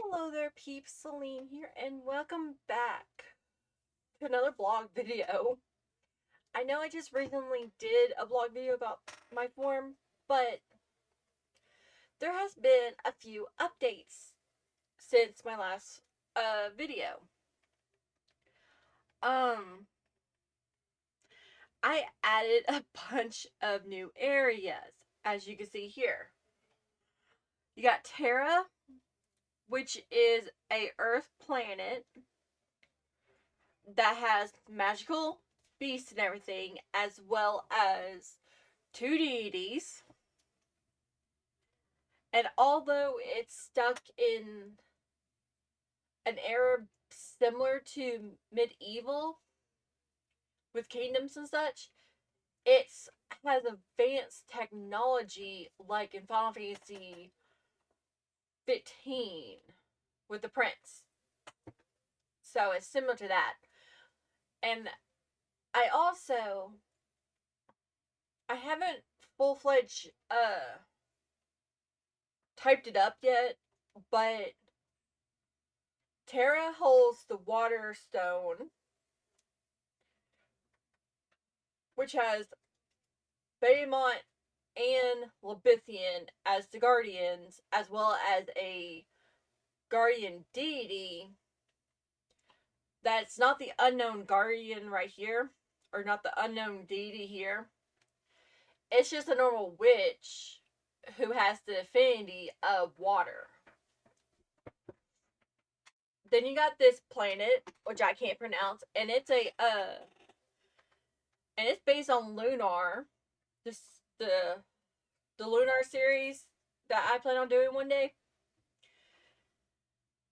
Hello there, peeps. Celine here, and welcome back to another blog video. I know I just recently did a blog video about my form, but there has been a few updates since my last video. I added a bunch of new areas, as you can see here. You got Terra, which is a Earth planet that has magical beasts and everything, as well as two deities. And although it's stuck in an era similar to medieval with kingdoms and such, it has advanced technology like in Final Fantasy 15 with the prince. So it's similar to that. And I haven't full-fledged typed it up yet, but Terra holds the Water Stone, which has Behemoth and Labithian as the guardians, as well as a guardian deity that's not the unknown guardian right here, or not the unknown deity here. It's just a normal witch who has the affinity of water. Then you got this planet, which I can't pronounce, and it's based on Lunar, the Lunar series that I plan on doing one day.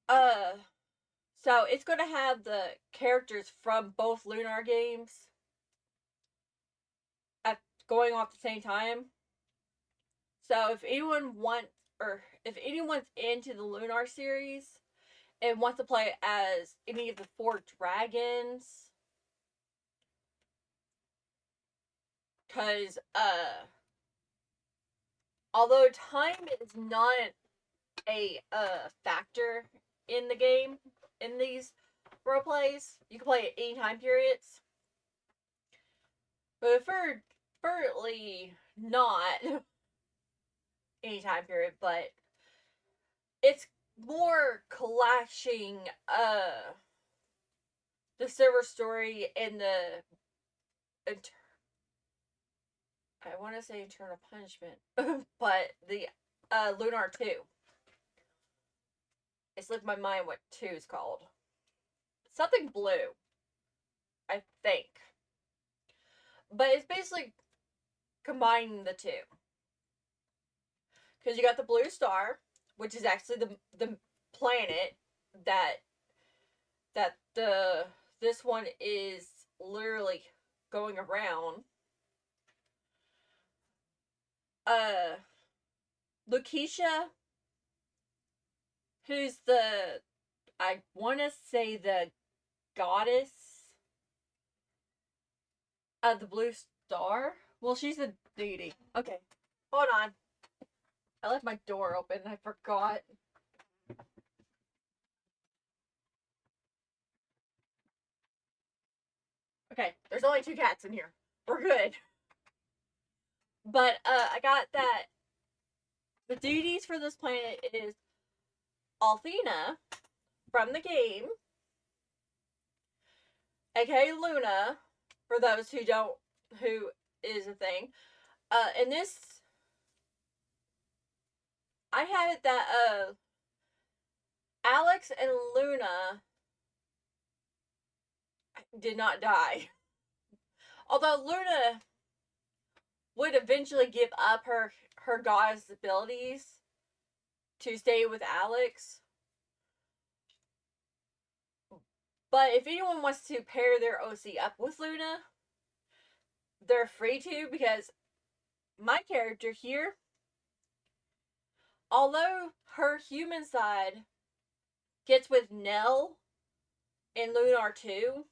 So it's going to have the characters from both Lunar games going off at the same time. So if anyone's into the Lunar series and wants to play as any of the four dragons, because although time is not a factor in the game in these role plays, you can play at any time periods. But preferably not any time period, but it's more clashing the Silver Story and I want to say Eternal Punishment, but the Lunar 2. It slipped my mind what 2 is called. Something blue, I think. But it's basically combining the two. Because you got the blue star, which is actually the planet that this one is literally going around. Lakeisha, who's I want to say the goddess of the blue star. Well, she's a deity. Okay, hold on. I left my door open and I forgot. Okay, there's only 2 cats in here. We're good. But I got that the deities for this planet is Althena from the game, aka Luna, for those who is a thing. In this, I have it that Alex and Luna did not die. Although Luna would eventually give up her goddess abilities to stay with Alex. But if anyone wants to pair their OC up with Luna, they're free to, because my character here, although her human side gets with Nell in Lunar 2,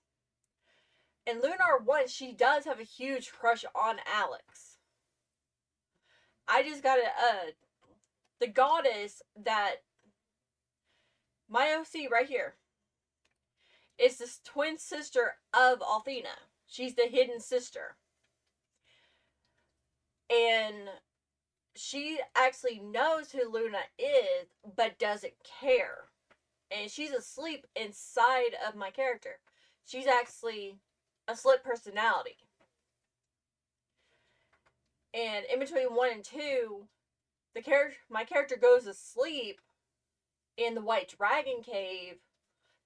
in Lunar 1, she does have a huge crush on Alex. I just got the goddess that My OC right here is this twin sister of Althena. She's the hidden sister. And she actually knows who Luna is, but doesn't care. And she's asleep inside of my character. She's actually a split personality. And in between 1 and 2, my character goes to sleep in the White Dragon Cave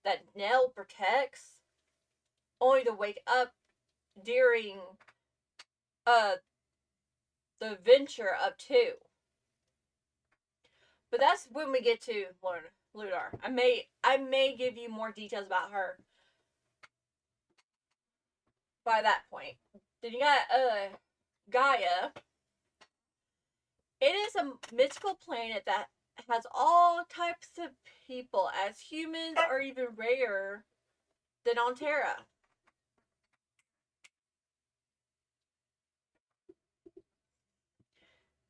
that Nell protects, only to wake up during uh the adventure of 2. But that's when we get to Ludar. I may give you more details about her by that point. Then you got Gaia. It is a mythical planet that has all types of people, as humans are even rarer than on Terra.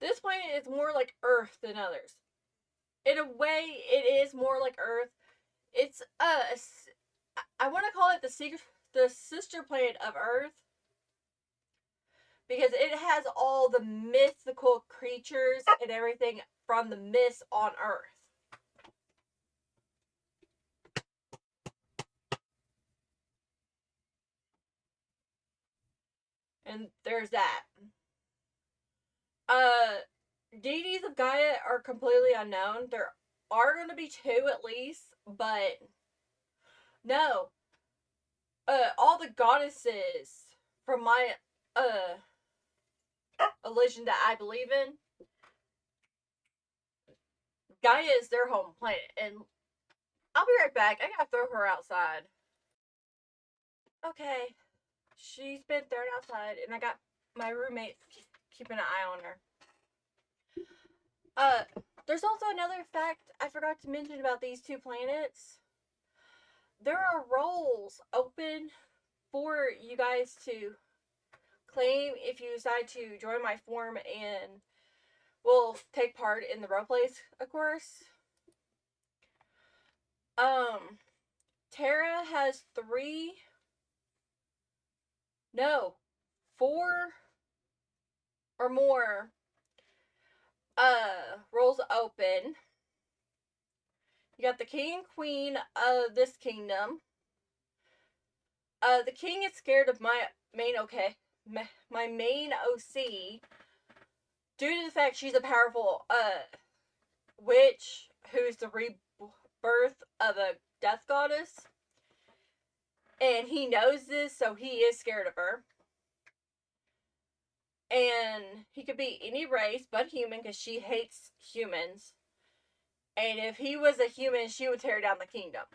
This planet is more like Earth than others. In a way, it is more like Earth. It's I want to call it the sister planet of Earth, because it has all the mythical creatures and everything from the myths on Earth. And there's that. Deities of Gaia are completely unknown. There are going to be 2 at least, but no. All the goddesses from my religion that I believe in, Gaia is their home planet. And I'll be right back. I gotta throw her outside. Okay. She's been thrown outside, and I got my roommate keeping an eye on her. There's also another fact I forgot to mention about these 2 planets. There are roles open for you guys to claim if you decide to join my forum and will take part in the roleplays, of course. Terra has 4 or more roles open. You got the king and queen of this kingdom. The king is scared of my main OC due to the fact she's a powerful witch who's the rebirth of a death goddess. And he knows this, so he is scared of her. And he could be any race but human, because she hates humans. And if he was a human, she would tear down the kingdom,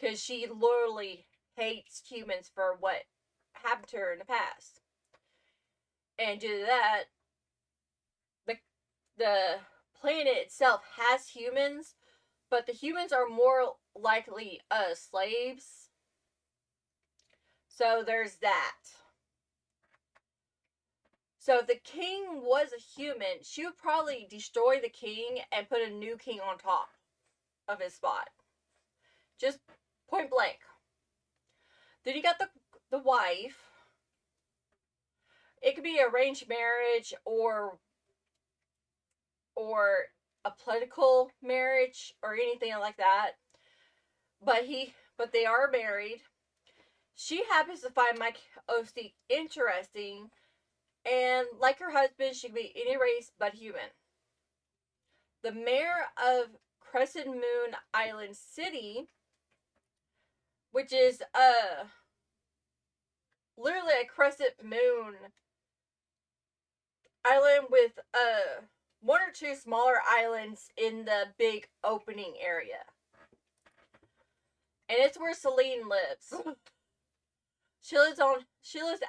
because she literally hates humans for what happened to her in the past. And due to that, the planet itself has humans, but the humans are more likely slaves. So there's that. So if the king was a human, she would probably destroy the king and put a new king on top of his spot. Just point blank. Then you got the wife. It could be arranged marriage or a political marriage or anything like that. But they are married. She happens to find my OC interesting, and like her husband, she could be any race but human. The mayor of Crescent Moon Island City, which is literally a crescent moon island with 1 or 2 smaller islands in the big opening area. And it's where Celine lives. She lives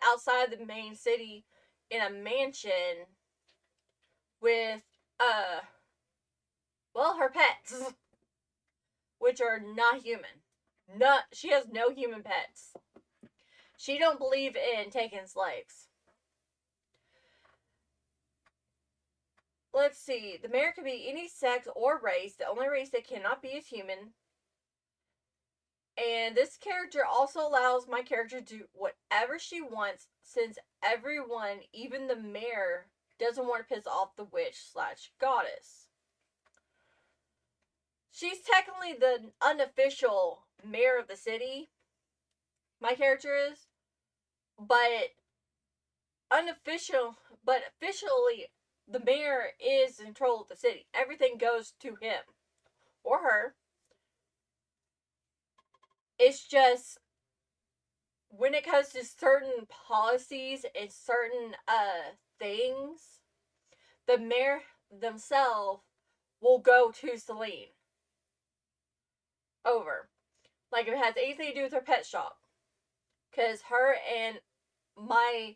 outside the main city in a mansion with her pets, which are not human. She has no human pets. She don't believe in taking slaves. let's see. The mayor can be any sex or race. The only race that cannot be is human. And this character also allows my character to do whatever she wants, since everyone, even the mayor, doesn't want to piss off the witch/goddess. She's technically the unofficial mayor of the city, my character is, but officially, the mayor is in control of the city. Everything goes to him or her. It's just when it comes to certain policies and certain things, the mayor themselves will go to Celine over. Like if it has anything to do with her pet shop. Because her and my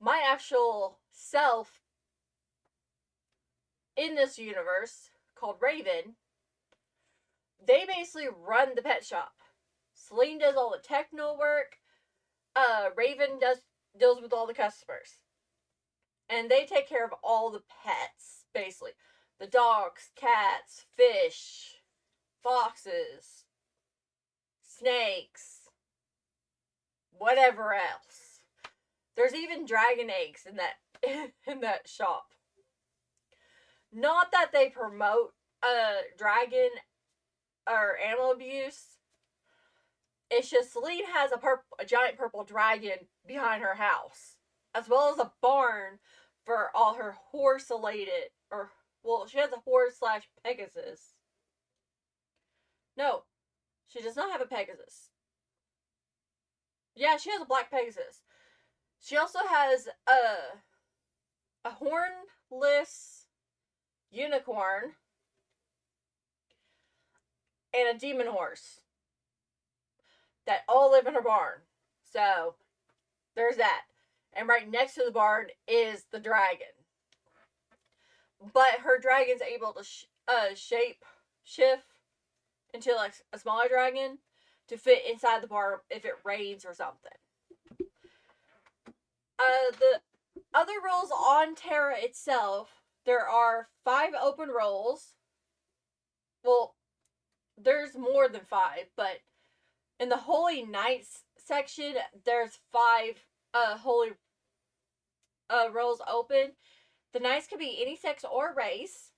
actual self in this universe called Raven, they basically run the pet shop. Celine does all the techno work. Raven deals with all the customers. And they take care of all the pets, basically. The dogs, cats, fish, foxes, snakes, whatever else. There's even dragon eggs in that shop. Not that they promote dragon or animal abuse. It's just Celine has a giant purple dragon behind her house, as well as a barn for all her horse-related, she has a horse/Pegasus. No, she does not have a Pegasus. Yeah, she has a black Pegasus. She also has a hornless unicorn and a demon horse that all live in her barn. So, there's that. And right next to the barn is the dragon. But her dragon's able to shift into like a smaller dragon to fit inside the barn if it rains or something. The other roles on Terra itself, there are 5 open roles. Well, there's more than 5, but in the Holy Knights section, there's 5 holy roles open. The knights can be any sex or race,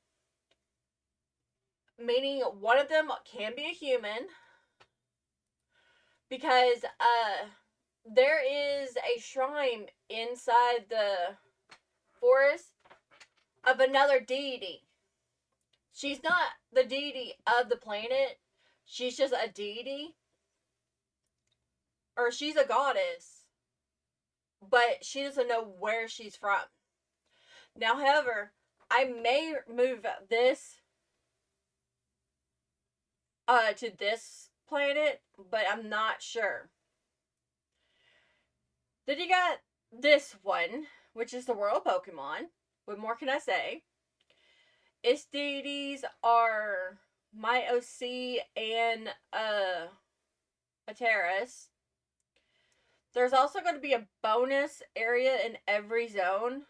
meaning one of them can be a human, because there is a shrine inside the forest of another deity. She's not the deity of the planet. She's just a deity. Or she's a goddess. But she doesn't know where she's from. Now, however, I may move this to this planet, but I'm not sure. Then you got this one, which is the world Pokemon. What more can I say? Its deities are my OC and a terrace. There's also going to be a bonus area in every zone,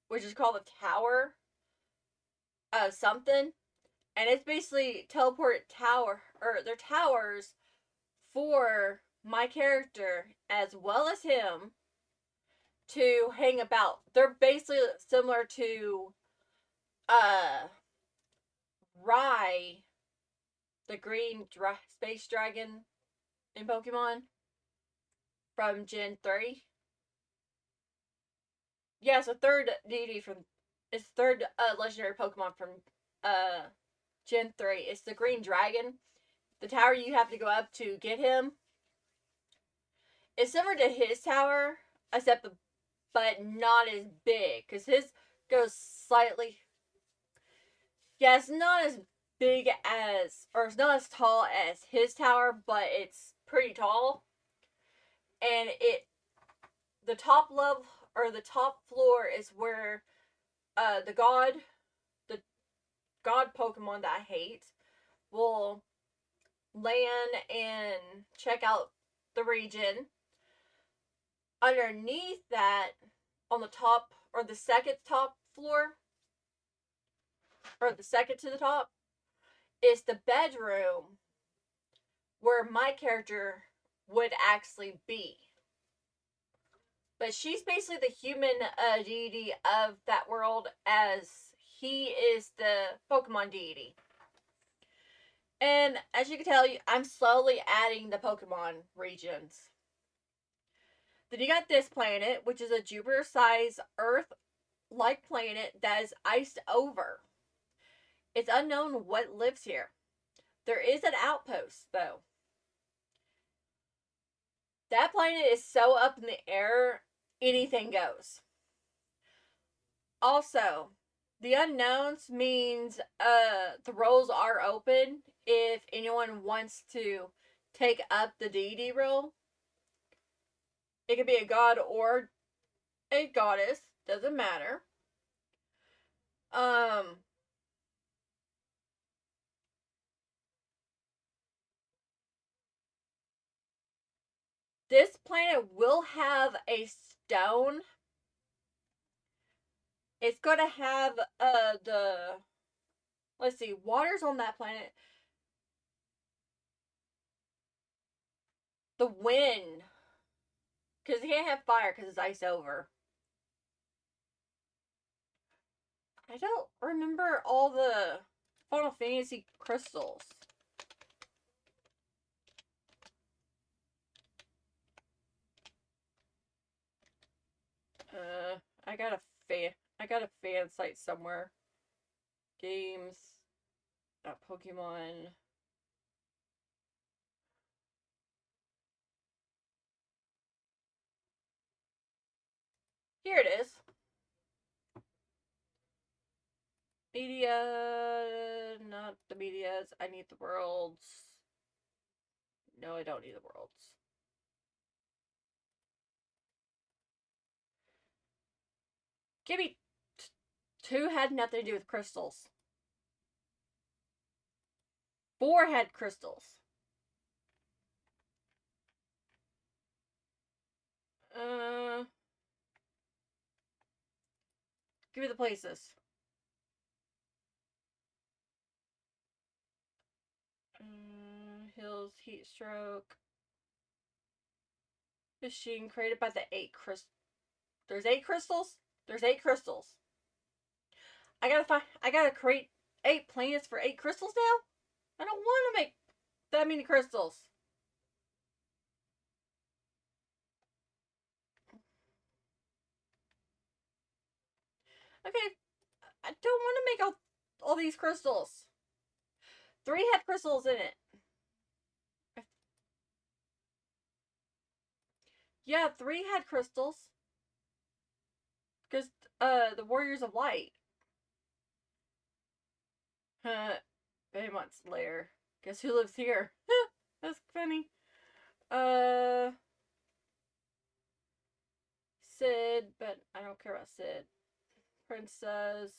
which is called a tower something. And it's basically teleport tower, or they're towers for my character as well as him to hang about. They're basically similar to Rai, the green space dragon in Pokemon from Gen 3. Yeah, it's a third deity from, it's third legendary Pokemon from Gen 3. It's the green dragon. The tower you have to go up to get him. It's similar to his tower, but not as big, because his goes slightly. Yeah, it's not as big as, or it's not as tall as his tower, but it's pretty tall. And the top level, or the top floor, is where the god Pokemon that I hate will land and check out the region. Underneath that, on the top, or the second top floor, or the second to the top, is the bedroom where my character would actually be. But she's basically the human deity of that world, as he is the Pokemon deity. And as you can tell, I'm slowly adding the Pokemon regions. Then you got this planet, which is a Jupiter-sized Earth-like planet that is iced over. It's unknown what lives here. There is an outpost, though. That planet is so up in the air, anything goes. Also, the unknowns means the roles are open if anyone wants to take up the deity role. It could be a god or a goddess, doesn't matter. Um this planet will have a stone. It's gonna have the, let's see, water's on that planet. The wind, because you can't have fire because it's ice over. I don't remember all the Final Fantasy crystals. Uh, I got a fan site somewhere. Games, Pokemon. Here it is. Media, not the medias. I need the worlds. No, I don't need the worlds. Give me two had nothing to do with crystals. 4 had crystals. Uh, give me the places. Hills, heat stroke. Machine created by the 8 crystals. There's 8 crystals? There's 8 crystals. I gotta create 8 planets for 8 crystals now? I don't want to make that many crystals. Okay, I don't want to make all these crystals. 3 had crystals in it. Yeah, 3 had crystals. Because, the Warriors of Light. Behemoth's lair. Guess who lives here? That's funny. Sid, but I don't care about Sid. Princess.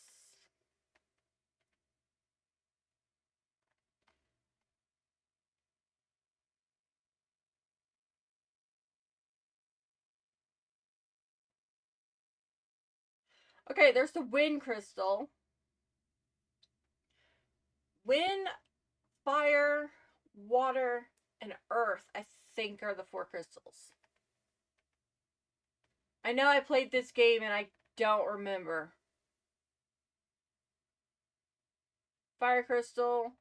Okay, there's the wind crystal. Wind, fire, water, and earth, I think, are the 4 crystals. I know I played this game and I don't remember. Fire crystal.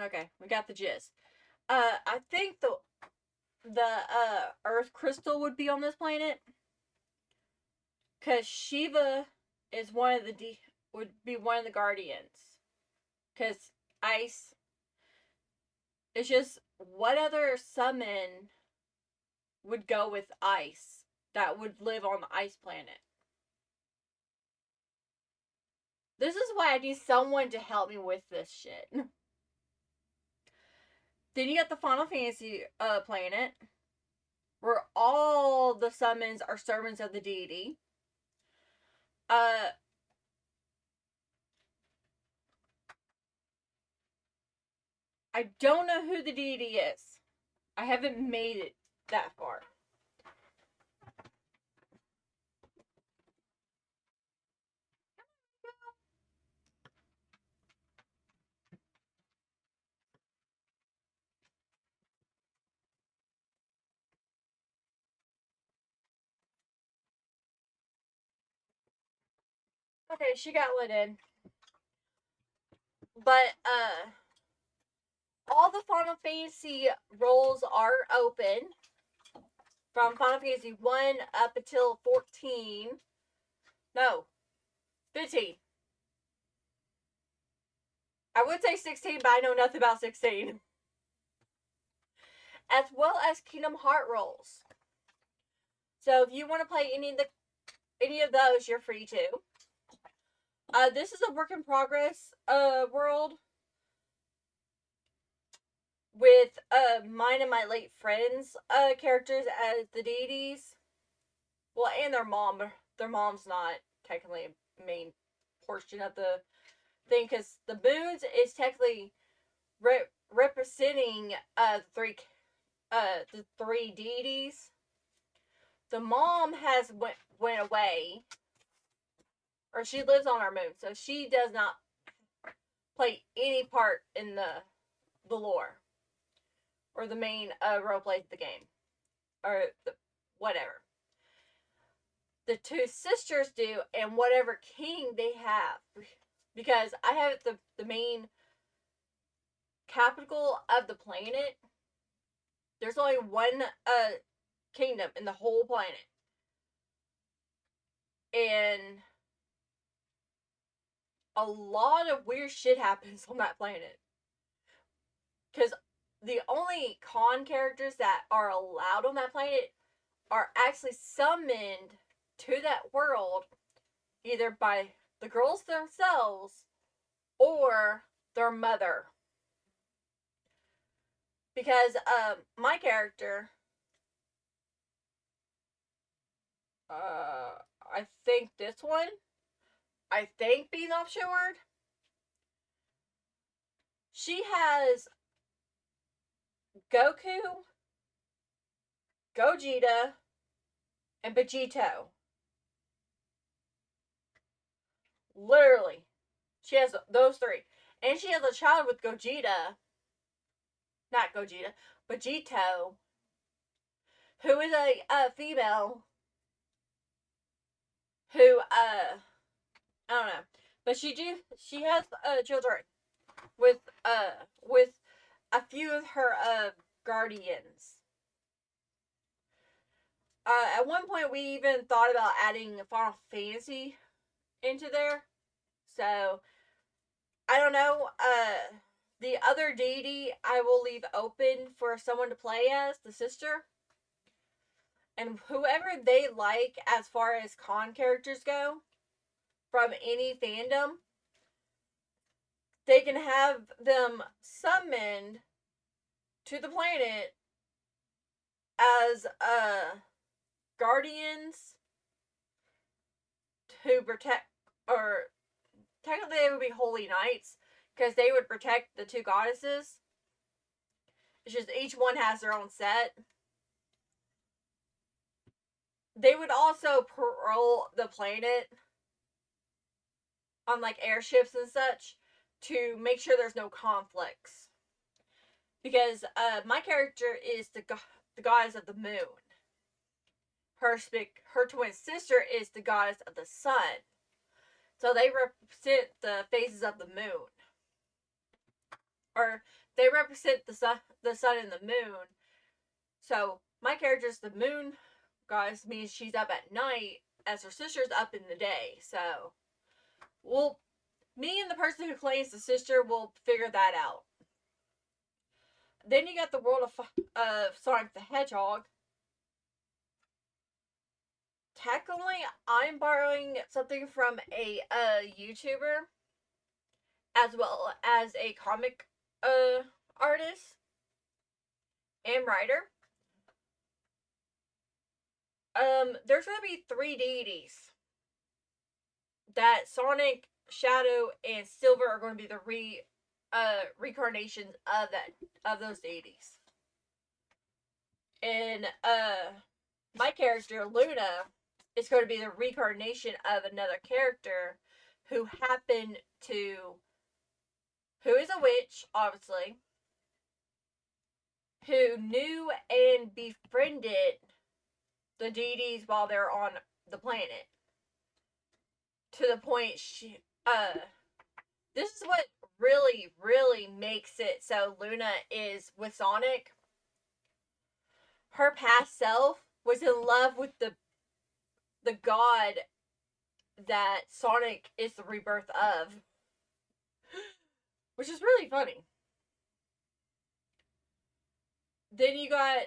Okay, we got the gist. I think the earth crystal would be on this planet. Cause Shiva is one of the would be one of the guardians. Cause ice. It's just what other summon would go with ice that would live on the ice planet. This is why I need someone to help me with this shit. Then you got the Final Fantasy planet, where all the summons are servants of the deity. Uh, I don't know who the deity is. I haven't made it that far. Okay, she got let in. But all the Final Fantasy roles are open from Final Fantasy 1 up until 14. No, 15. I would say 16, but I know nothing about 16. As well as Kingdom Heart roles. So if you want to play any of those, you're free to. This is a work in progress world with mine and my late friends characters as the deities. Well, and their mom. Their mom's not technically a main portion of the thing because the moons is technically representing the three deities. The mom has went away, or she lives on our moon, so she does not play any part in the lore or the main role play of the game or the whatever. The two sisters do, and whatever king they have, because I have the main capital of the planet. There's only one kingdom in the whole planet, and a lot of weird shit happens on that planet. Because the only con characters that are allowed on that planet are actually summoned to that world either by the girls themselves or their mother. Because my character, I think this one, I think being offshore, she has Goku, Gogeta, and Vegito. Literally, she has those three. And she has a child with Gogeta, not Gogeta, Vegito, who is a female who I don't know, but she has children with with a few of her guardians. At one point, we even thought about adding Final Fantasy into there. So I don't know. The other deity I will leave open for someone to play as the sister, and whoever they like as far as con characters go from any fandom, they can have them summoned to the planet as guardians to protect, or technically they would be holy knights because they would protect the two goddesses. It's just each one has their own set. They would also patrol the planet on like airships and such to make sure there's no conflicts. Because my character is the goddess of the moon. Her twin sister is the goddess of the sun. So they represent the phases of the moon. Or they represent the sun and the moon. So my character is the moon goddess, means she's up at night as her sister's up in the day. So me and the person who claims the sister will figure that out. Then you got the world of Sonic the Hedgehog. Technically, I'm borrowing something from a YouTuber as well as a comic artist and writer. There's gonna be three deities that Sonic, Shadow, and Silver are going to be the reincarnations of those deities. And my character Luna is going to be the reincarnation of another character who happened to who is a witch, obviously, who knew and befriended the deities while they're on the planet. To the point this is what really, really makes it so Luna is with Sonic. Her past self was in love with the god that Sonic is the rebirth of. Which is really funny. Then you got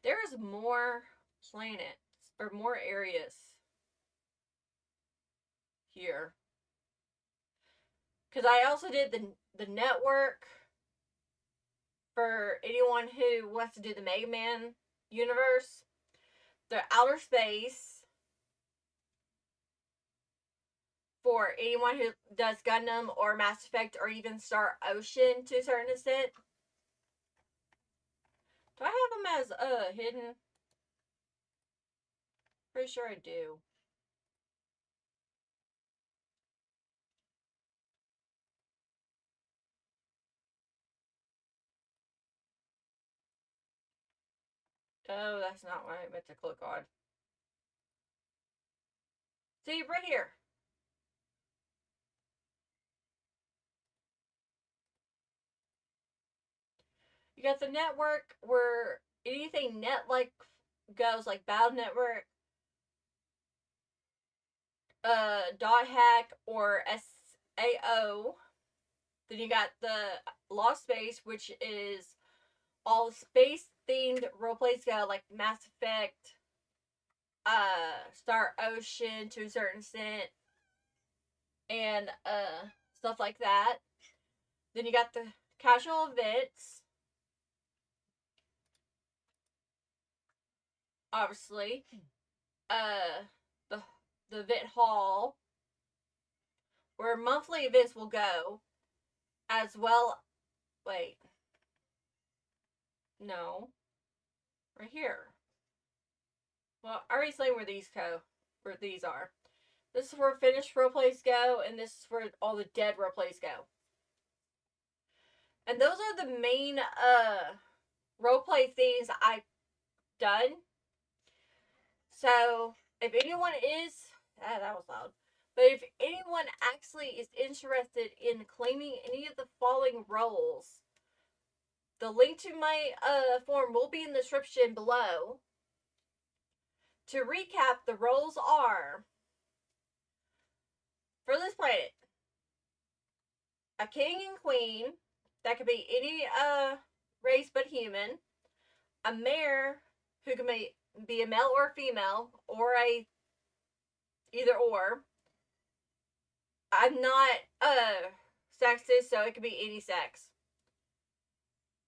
there's more planets or more areas here. Because I also did the network for anyone who wants to do the Mega Man universe. The outer space for anyone who does Gundam or Mass Effect or even Star Ocean to a certain extent. Do I have them as hidden? Pretty sure I do. Oh, that's not what I meant to click on. See, right here. You got the network where anything net like goes, like Battle Network, Dot Hack, or SAO. Then you got the Lost Space, which is all space themed role plays go, like Mass Effect, Star Ocean to a certain extent, and stuff like that. Then you got the casual events, obviously. Uh, the event hall, where monthly events will go, as well. Wait, no, right here. Well, I already explained where these are. This is where finished roleplays go, and this is where all the dead roleplays go. And those are the main roleplay things I've done. So if anyone is that was loud. But if anyone actually is interested in claiming any of the following roles, the link to my form will be in the description below. To recap, the roles are for this planet a king and queen, that could be any race but human, a mayor who can be a male or a female, or a either or. I'm not sexist, so it could be any sex.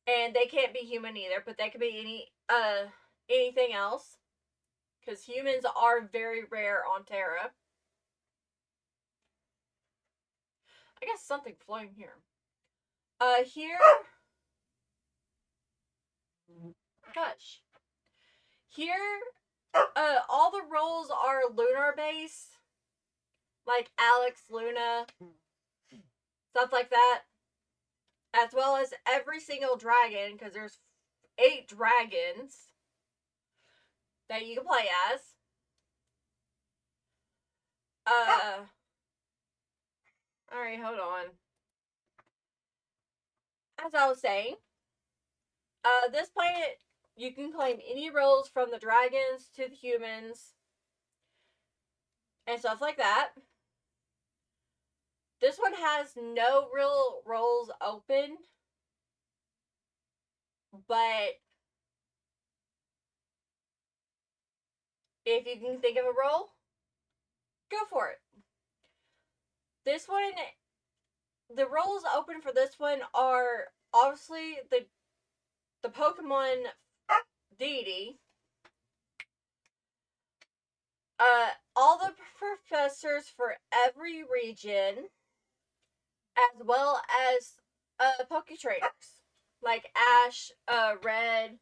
And they can't be human either, but they could be anything else. Because humans are very rare on Terra. I guess something flying here. Here. Hush. Here, all the roles are lunar based. Like Alex, Luna, stuff like that. As well as every single dragon, because there's 8 dragons that you can play as. Alright, hold on. As I was saying, this planet, you can claim any roles from the dragons to the humans and stuff like that. This one has no real roles open, but if you can think of a role, go for it. This one, the roles open for this one are obviously the Pokemon deity, All the professors for every region, as well as Poke trainers like Ash, Red,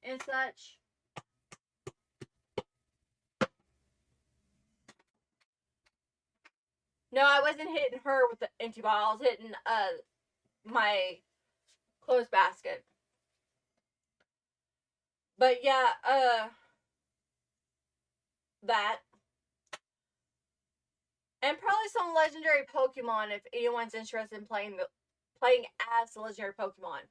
and such. No, I wasn't hitting her with the empty bottle. I was hitting my clothes basket. But yeah, that. And probably some legendary Pokemon if anyone's interested in playing as the legendary Pokemon.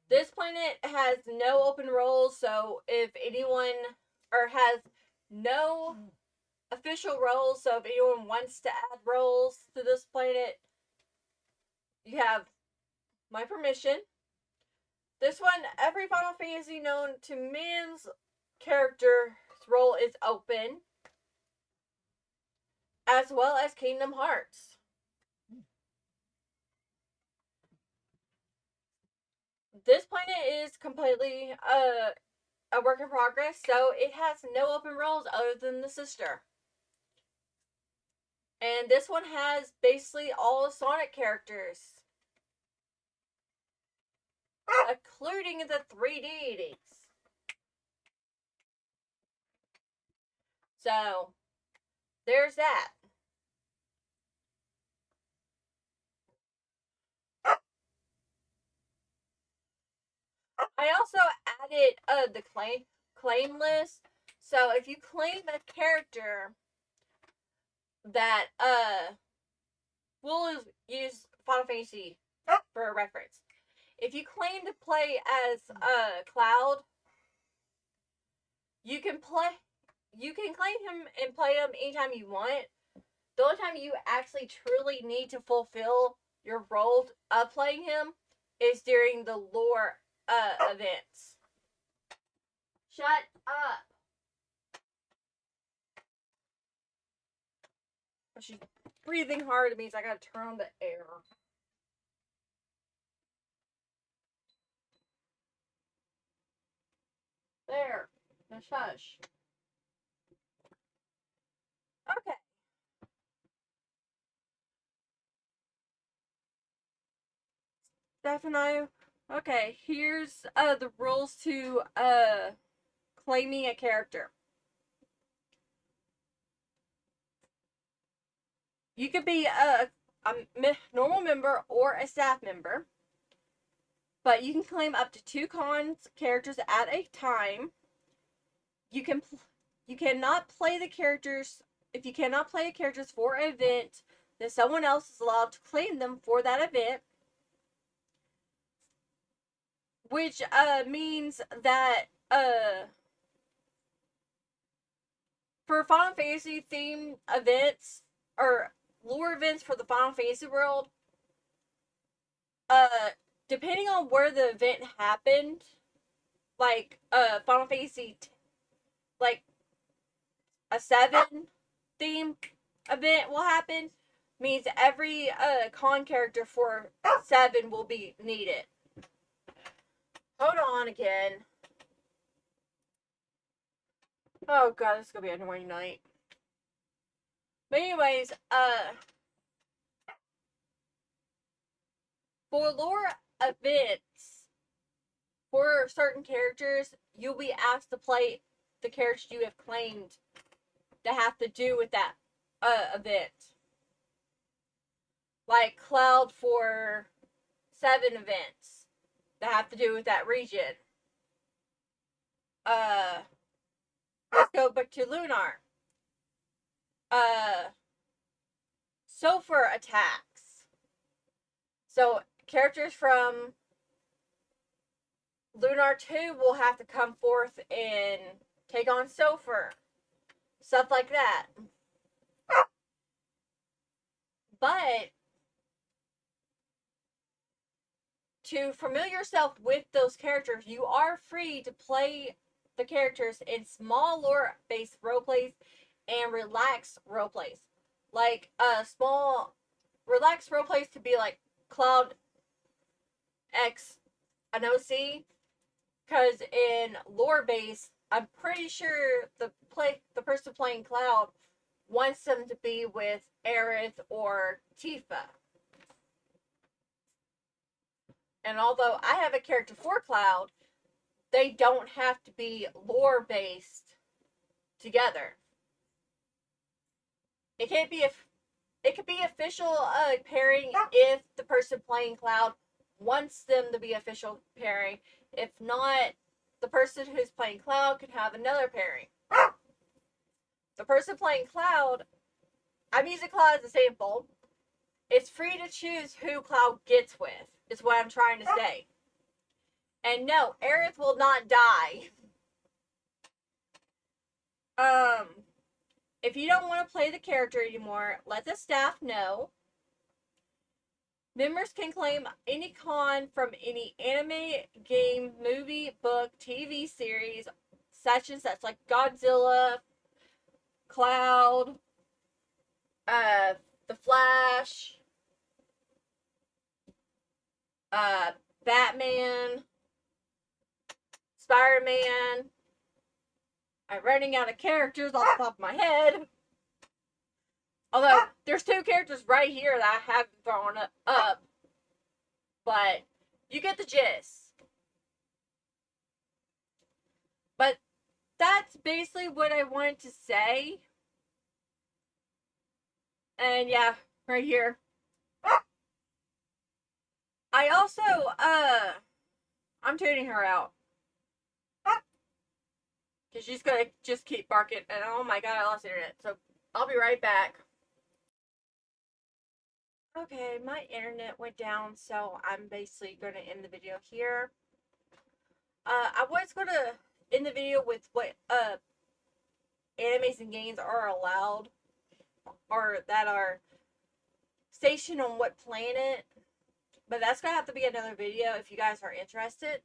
This planet has no open roles, so if anyone or has no official roles, so if anyone wants to add roles to this planet, you have my permission. This one, every Final Fantasy known to man's character's role is open, as well as Kingdom Hearts. This planet is completely a work in progress, so it has no open roles other than the sister. And this one has basically all the Sonic characters, including the 3 deities. So, there's that. I also added the claim list. So if you claim a character that we'll use Final Fantasy for a reference. If you claim to play as Cloud, you can claim him and play him anytime you want. The only time you actually truly need to fulfill your role of playing him is during the lore events. Shut up. She's breathing hard. It means I gotta turn on the air. There. Now shush. Okay. Stephanie. Okay, here's the rules to claiming a character. You could be a normal member or a staff member, but you can claim up to 2 cons characters at a time. You cannot play the characters if you cannot play the characters for an event, then someone else is allowed to claim them for that event. Which means that for Final Fantasy themed events or lore events for the Final Fantasy world, uh depending on where the event happened, like Final Fantasy like a 7 theme event will happen, means every con character for 7 will be needed. Hold on again. Oh god, this is gonna be an annoying night. But anyways, for lore events, for certain characters, you'll be asked to play the characters you have claimed that have to do with that event. Like Cloud for 7 events that have to do with that region. Let's go back to Lunar. Sulfur attacks. So characters from Lunar 2 will have to come forth and take on Sulfur. Stuff like that. But to familiar yourself with those characters, you are free to play the characters in small lore-based roleplays and relaxed roleplays. Like small relaxed roleplays could be like Cloud X an OC, because in lore-based I'm pretty sure the person playing Cloud wants them to be with Aerith or Tifa. And although I have a character for Cloud, they don't have to be lore based together. It can't be it could be official pairing if the person playing Cloud wants them to be official pairing. If not, the person who's playing Cloud could have another pairing. The person playing Cloud, I'm using Cloud as a sample. It's free to choose who Cloud gets with, is what I'm trying to say. And no, Aerith will not die. If you don't want to play the character anymore, let the staff know. Members can claim any con from any anime, game, movie, book, TV series, such and such, like Godzilla, Cloud, The Flash, Batman, Spider-Man. I'm running out of characters off the top of my head. Although, there's 2 characters right here that I haven't thrown up. But, you get the gist. But, that's basically what I wanted to say. And yeah, right here. I also, I'm tuning her out. Because she's gonna just keep barking. And oh my god, I lost internet. So, I'll be right back. Okay, my internet went down, so I'm basically going to end the video here. I was going to end the video with what animes and games are allowed, or that are stationed on what planet, but that's going to have to be another video if you guys are interested.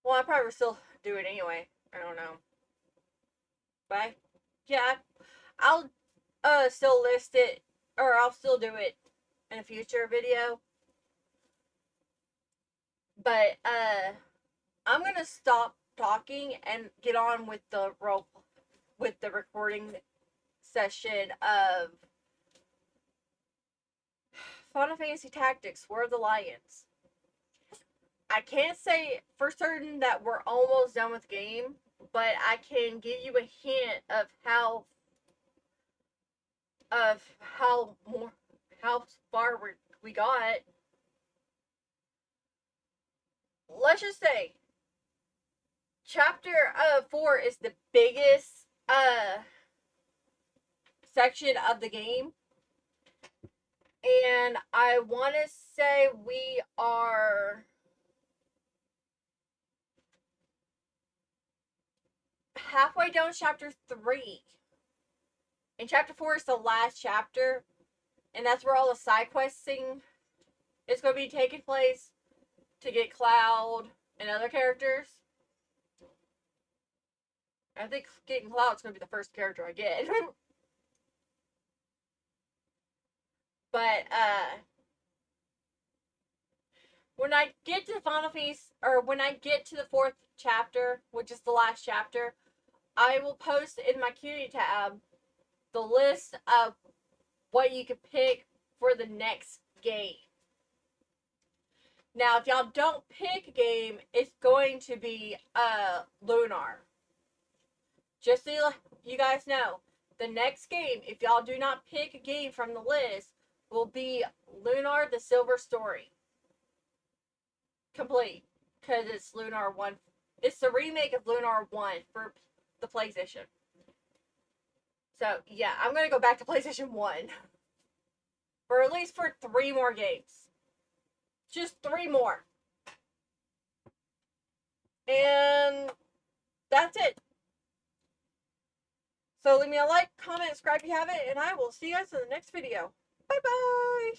Well, I probably will still do it anyway. I don't know. But, yeah, I'll still list it, or I'll still do it in a future video. But, I'm gonna stop talking and get on with the recording session of Final Fantasy Tactics, War of the Lions. I can't say for certain that we're almost done with the game, but I can give you a hint of how far we got. Let's just say Chapter 4 is the biggest section of the game. And I want to say we are halfway down Chapter 3. And Chapter 4 is the last chapter. And that's where all the side questing is going to be taking place to get Cloud and other characters. I think getting Cloud's going to be the first character I get. But, when I get to Final Fantasy, or when I get to the 4th chapter, which is the last chapter, I will post in my community tab the list of what you can pick for the next game. Now, if y'all don't pick a game, it's going to be Lunar. Just so you guys know, the next game, if y'all do not pick a game from the list, will be Lunar the Silver Story. Complete. Because it's Lunar 1. It's the remake of Lunar 1 for the PlayStation. So, yeah, I'm going to go back to PlayStation 1. Or at least for 3 more games. Just 3 more. And that's it. So leave me a like, comment, subscribe if you haven't, and I will see you guys in the next video. Bye-bye!